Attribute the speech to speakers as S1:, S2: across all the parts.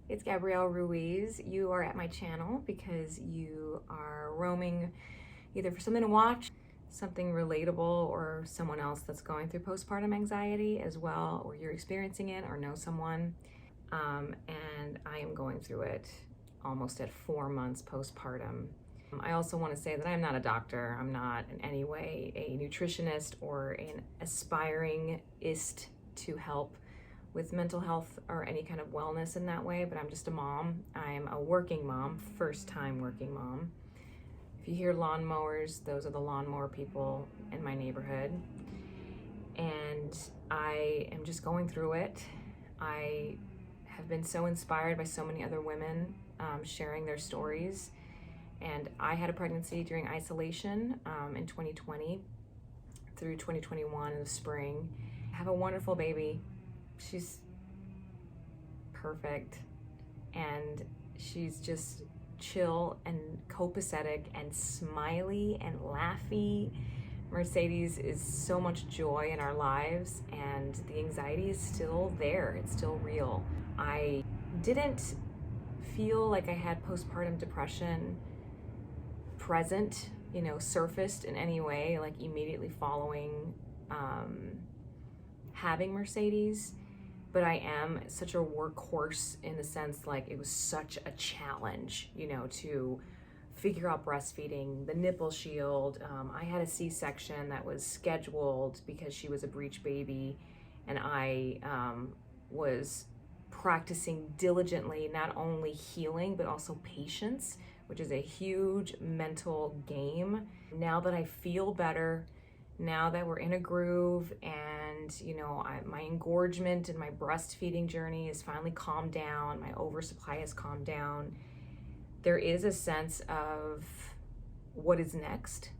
S1: It's Gabrielle Ruiz. You are at my channel because you are roaming either for something to watch, something relatable, or someone else that's going through postpartum anxiety as well, or you're experiencing it or know someone. And I am going through it almost at 4 months postpartum. I also want to say that I'm not a doctor. I'm not in any way a nutritionist or an aspiring-ist to help with mental health or any kind of wellness in that way, but I'm just a mom. I'm a working mom, first-time working mom. If you hear lawnmowers, those are the lawnmower people in my neighborhood. And I am just going through it. I have been so inspired by so many other women sharing their stories. And I had a pregnancy during isolation in 2020 through 2021 in the spring. I have a wonderful baby. She's perfect, and she's just chill and copacetic and smiley and laughy. Mercedes is so much joy in our lives, and the anxiety is still there. It's still real. I didn't feel like I had postpartum depression present, surfaced in any way, like immediately following having Mercedes. But I am such a workhorse in the sense, like, it was such a challenge, to figure out breastfeeding, the nipple shield. I had a C-section that was scheduled because she was a breech baby, and I was practicing diligently, not only healing, but also patience, which is a huge mental game. Now that I feel better, now that we're in a groove, and my engorgement and my breastfeeding journey is finally calmed down, my oversupply has calmed down, there is a sense of what is next,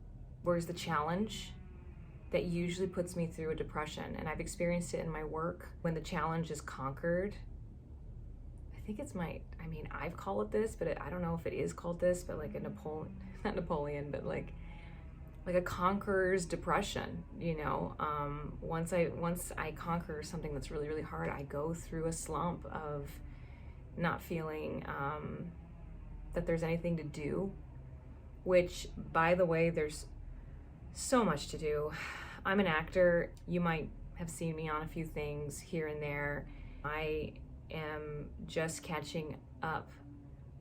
S1: where's the challenge, that usually puts me through a depression. And I've experienced it in my work. When the challenge is conquered, I think it's I've called it this, but I don't know if it is called this, but like a not Napoleon, but like a conqueror's depression, once I conquer something that's really, really hard, I go through a slump of not feeling that there's anything to do, which, by the way, there's so much to do. I'm an actor. You might have seen me on a few things here and there. I am just catching up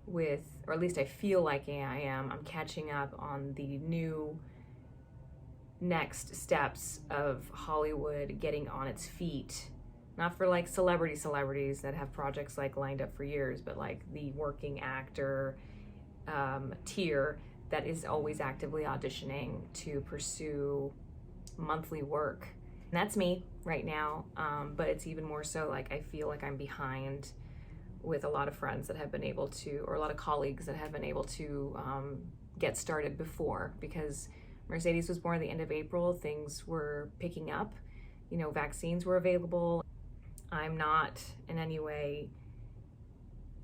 S1: with, or at least I feel like I am, I'm catching up on the new next steps of Hollywood getting on its feet. Not for like celebrities that have projects like lined up for years, but like the working actor tier that is always actively auditioning to pursue monthly work. And that's me right now, but it's even more so like I feel like I'm behind with a lot of friends that have been able to, or a lot of colleagues that have been able to get started before, because Mercedes was born at the end of April. Things were picking up, vaccines were available. I'm not in any way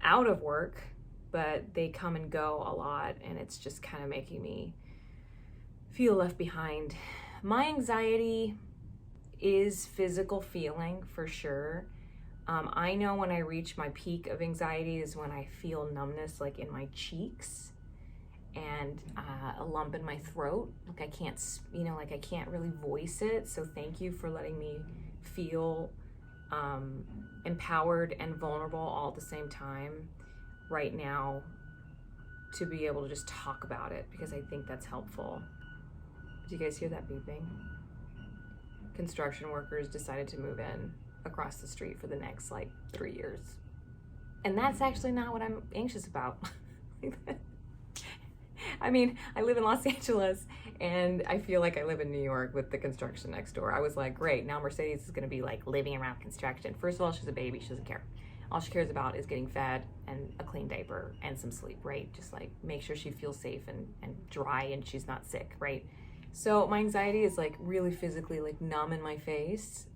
S1: out of work, but they come and go a lot, and it's just kind of making me feel left behind. My anxiety is physical feeling for sure. I know when I reach my peak of anxiety is when I feel numbness, like in my cheeks, and a lump in my throat. Like I can't really voice it. So thank you for letting me feel empowered and vulnerable all at the same time right now, to be able to just talk about it, because I think that's helpful. Do you guys hear that beeping? Construction workers decided to move in across the street for the next 3 years. And that's actually not what I'm anxious about. I live in Los Angeles, and I feel like I live in New York with the construction next door. I was like, great, now Mercedes is gonna be like living around construction. First of all, she's a baby, she doesn't care. All she cares about is getting fed and a clean diaper and some sleep, right? Just like make sure she feels safe and dry and she's not sick, right? So my anxiety is like really physically like numb in my face,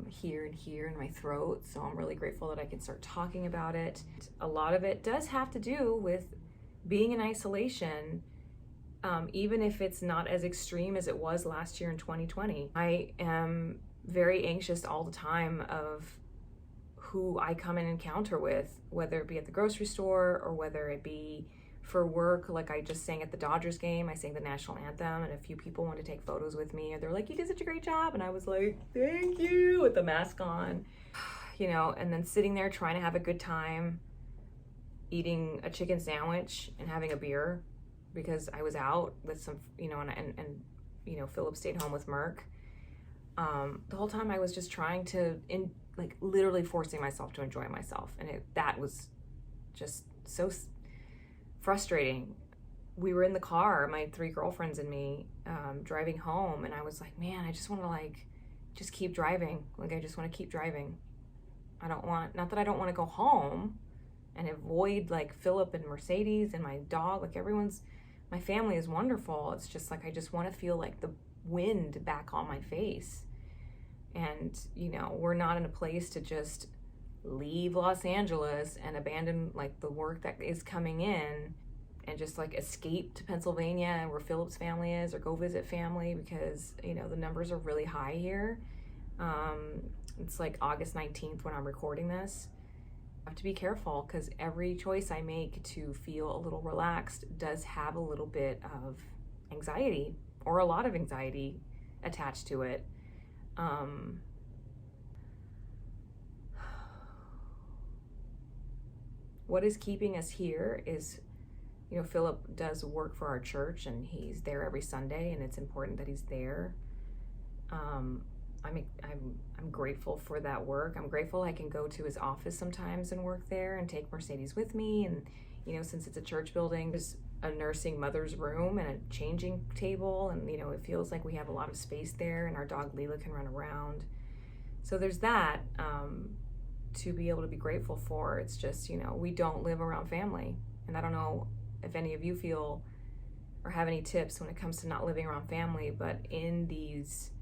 S1: here and here in my throat. So I'm really grateful that I can start talking about it. A lot of it does have to do with being in isolation, even if it's not as extreme as it was last year in 2020. I am very anxious all the time of who I come and encounter with, whether it be at the grocery store or whether it be for work. Like I just sang at the Dodgers game, I sang the national anthem, and a few people wanted to take photos with me, and they're like, you did such a great job, and I was like, thank you, with the mask on. You know, and then sitting there trying to have a good time, eating a chicken sandwich and having a beer because I was out with some, you know, and you know, Philip stayed home with Merck. The whole time I was just trying to, like literally forcing myself to enjoy myself, and that was just so frustrating. We were in the car, my 3 girlfriends and me, driving home, and I was like, man, I just want to like just keep driving. Like I just want to keep driving. Not that I don't want to go home and avoid like Philip and Mercedes and my dog. Like my family is wonderful. It's just like I just want to feel like the wind back on my face. And, you know, we're not in a place to just leave Los Angeles and abandon like the work that is coming in and just like escape to Pennsylvania where Philip's family is, or go visit family, because, you know, the numbers are really high here. It's like August 19th when I'm recording this. I have to be careful because every choice I make to feel a little relaxed does have a little bit of anxiety, or a lot of anxiety attached to it. What is keeping us here is, you know, Philip does work for our church and he's there every Sunday, and it's important that he's there. I'm grateful for that work. I'm grateful I can go to his office sometimes and work there and take Mercedes with me. And, you know, since it's a church building, there's a nursing mother's room and a changing table, and, you know, it feels like we have a lot of space there, and our dog Leela can run around. So there's that to be able to be grateful for. It's just, you know, we don't live around family, and I don't know if any of you feel or have any tips when it comes to not living around family, but in these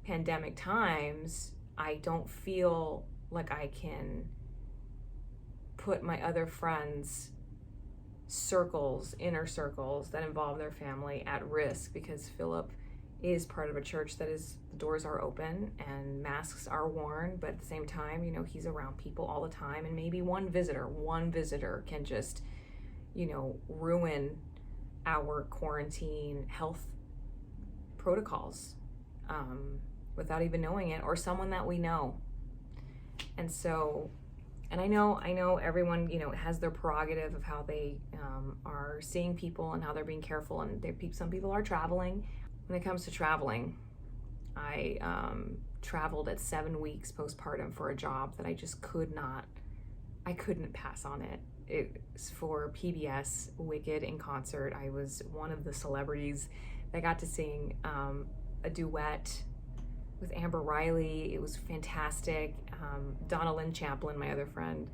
S1: pandemic times, I don't feel like I can put my other friends' circles, inner circles that involve their family at risk, because Philip is part of a church that is, the doors are open and masks are worn, but at the same time, you know, he's around people all the time, and maybe one visitor can just, you know, ruin our quarantine health protocols without even knowing it, or someone that we know. And so, and I know everyone, you know, has their prerogative of how they are seeing people and how they're being careful, and some people are traveling. When it comes to traveling, I traveled at 7 weeks postpartum for a job that I just couldn't pass on it. It's for PBS Wicked in Concert. I was one of the celebrities that got to sing a duet with Amber Riley. It was fantastic. Donna Lynn Chaplin, my other friend,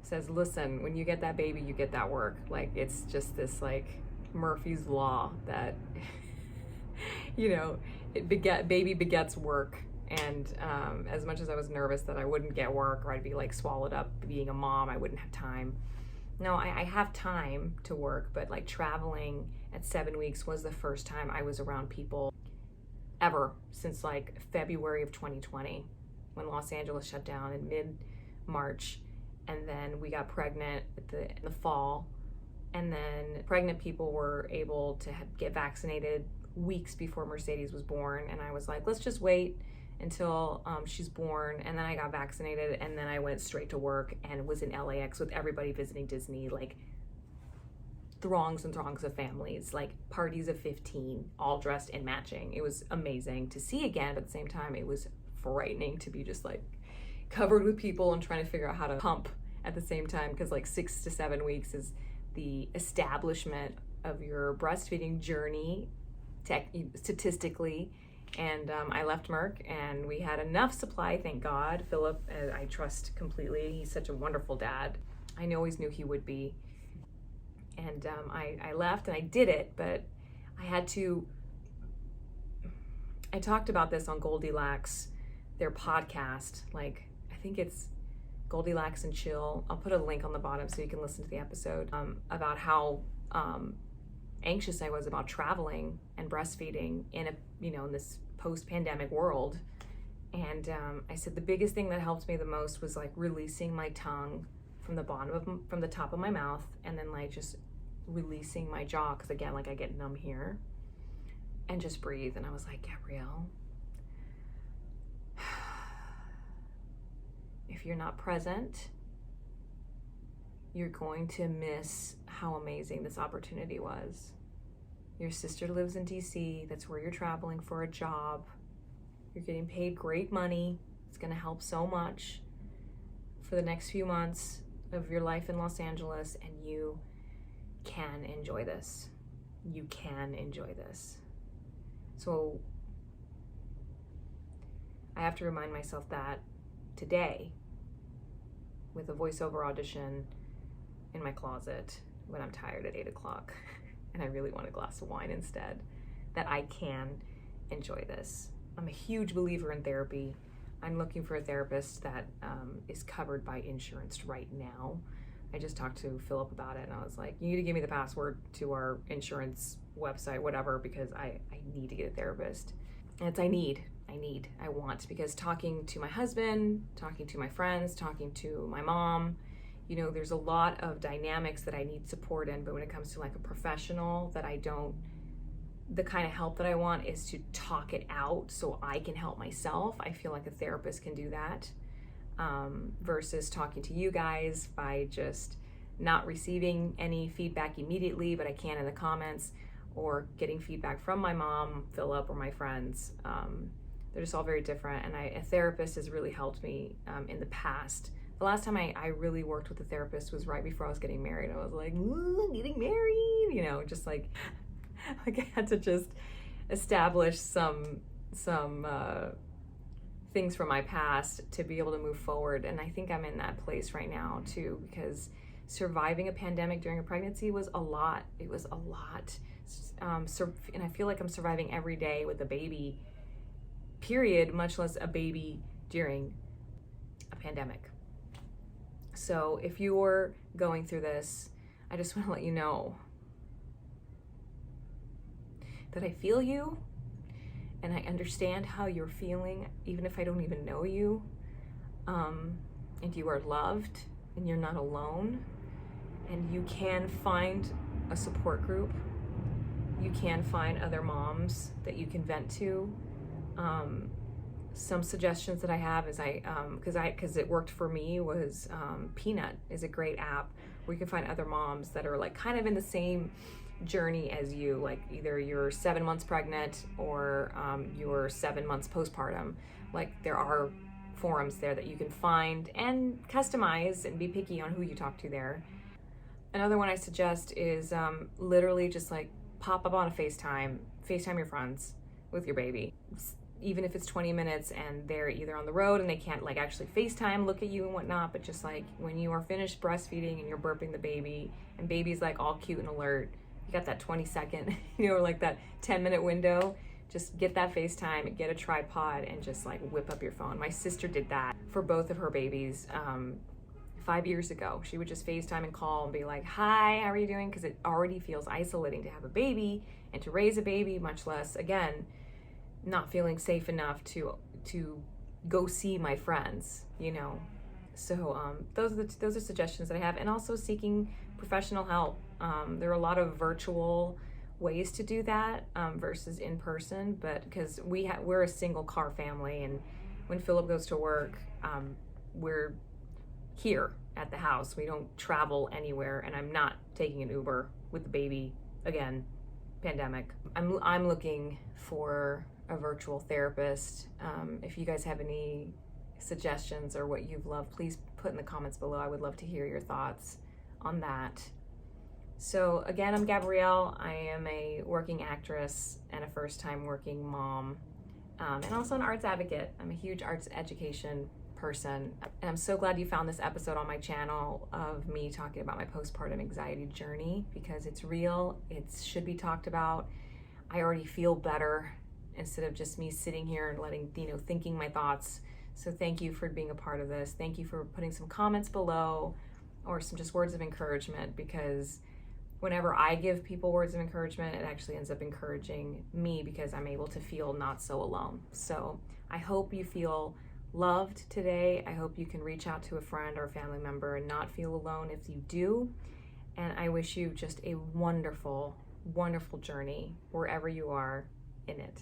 S1: says, listen, when you get that baby, you get that work. Like, it's just this like Murphy's Law that, you know, baby begets work. And as much as I was nervous that I wouldn't get work, or I'd be like swallowed up being a mom, I wouldn't have time. No, I have time to work, but like traveling at 7 weeks was the first time I was around people ever since like February of 2020, when Los Angeles shut down in mid-March, and then we got pregnant in the fall, and then pregnant people were able to get vaccinated weeks before Mercedes was born, and I was like, let's just wait until she's born, and then I got vaccinated, and then I went straight to work and was in LAX with everybody visiting Disney, like throngs and throngs of families, like parties of 15, all dressed and matching. It was amazing to see again, but at the same time, it was frightening to be just like covered with people and trying to figure out how to pump at the same time, because like 6 to 7 weeks is the establishment of your breastfeeding journey, statistically. And I left Merck, and we had enough supply, thank God. Philip, I trust completely. He's such a wonderful dad. I always knew he would be. And I left and I did it, but I talked about this on Goldilocks, their podcast. Like, I think it's Goldilocks and Chill. I'll put a link on the bottom so you can listen to the episode about how anxious I was about traveling and breastfeeding in this post-pandemic world. And I said the biggest thing that helped me the most was like releasing my tongue from the top of my mouth, and then like just releasing my jaw, because again, like I get numb here, and just breathe. And I was like, Gabrielle, if you're not present, you're going to miss how amazing this opportunity was. Your sister lives in DC. That's where you're traveling for a job. You're getting paid great money. It's going to help so much for the next few months of your life in Los Angeles, and you can enjoy this. You can enjoy this. So I have to remind myself that today, with a voiceover audition in my closet when I'm tired at 8 o'clock and I really want a glass of wine instead, that I can enjoy this. I'm a huge believer in therapy. I'm looking for a therapist that is covered by insurance right now. I just talked to Philip about it, and I was like, you need to give me the password to our insurance website, whatever, because I need to get a therapist. And it's I want, because talking to my husband, talking to my friends, talking to my mom, you know, there's a lot of dynamics that I need support in, but when it comes to like a professional that I don't, the kind of help that I want is to talk it out so I can help myself. I feel like a therapist can do that, versus talking to you guys by just not receiving any feedback immediately, but I can in the comments, or getting feedback from my mom, Philip, or my friends. They're just all very different, and a therapist has really helped me in the past. The last time I really worked with a therapist was right before I was getting married. I was like, getting married, you know, just like I had to just establish some things from my past to be able to move forward. And I think I'm in that place right now too, because surviving a pandemic during a pregnancy was a lot. It was a lot. And I feel like I'm surviving every day with a baby, period, much less a baby during a pandemic. So if you're going through this, I just want to let you know that I feel you, and I understand how you're feeling, even if I don't even know you. And you are loved, and you're not alone, and you can find a support group. You can find other moms that you can vent to. Some suggestions that I have is because it worked for me, was Peanut is a great app where you can find other moms that are like kind of in the same journey as you, like either you're 7 months pregnant or you're 7 months postpartum. Like there are forums there that you can find and customize and be picky on who you talk to there. Another one I suggest is literally just like pop up on a FaceTime your friends with your baby. Even if it's 20 minutes and they're either on the road and they can't like actually FaceTime, look at you and whatnot, but just like when you are finished breastfeeding and you're burping the baby and baby's like all cute and alert, you got that 20-second, or like that 10-minute window, just get that FaceTime, get a tripod, and just like whip up your phone. My sister did that for both of her babies 5 years ago. She would just FaceTime and call and be like, hi, how are you doing? Because it already feels isolating to have a baby and to raise a baby, much less, again, not feeling safe enough to go see my friends, you know. So those are suggestions that I have, and also seeking professional help. There are a lot of virtual ways to do that versus in person, but because we're a single car family, and when Philip goes to work, we're here at the house. We don't travel anywhere, and I'm not taking an Uber with the baby. Again, pandemic. I'm looking for a virtual therapist. If you guys have any suggestions or what you've loved, please put in the comments below. I would love to hear your thoughts on that. So again, I'm Gabrielle. I am a working actress and a first-time working mom, and also an arts advocate. I'm a huge arts education person, and I'm so glad you found this episode on my channel of me talking about my postpartum anxiety journey, because it's real. It should be talked about. I already feel better instead of just me sitting here and thinking my thoughts. So thank you for being a part of this. Thank you for putting some comments below or some just words of encouragement, because whenever I give people words of encouragement, it actually ends up encouraging me because I'm able to feel not so alone. So I hope you feel loved today. I hope you can reach out to a friend or a family member and not feel alone if you do. And I wish you just a wonderful, wonderful journey wherever you are in it.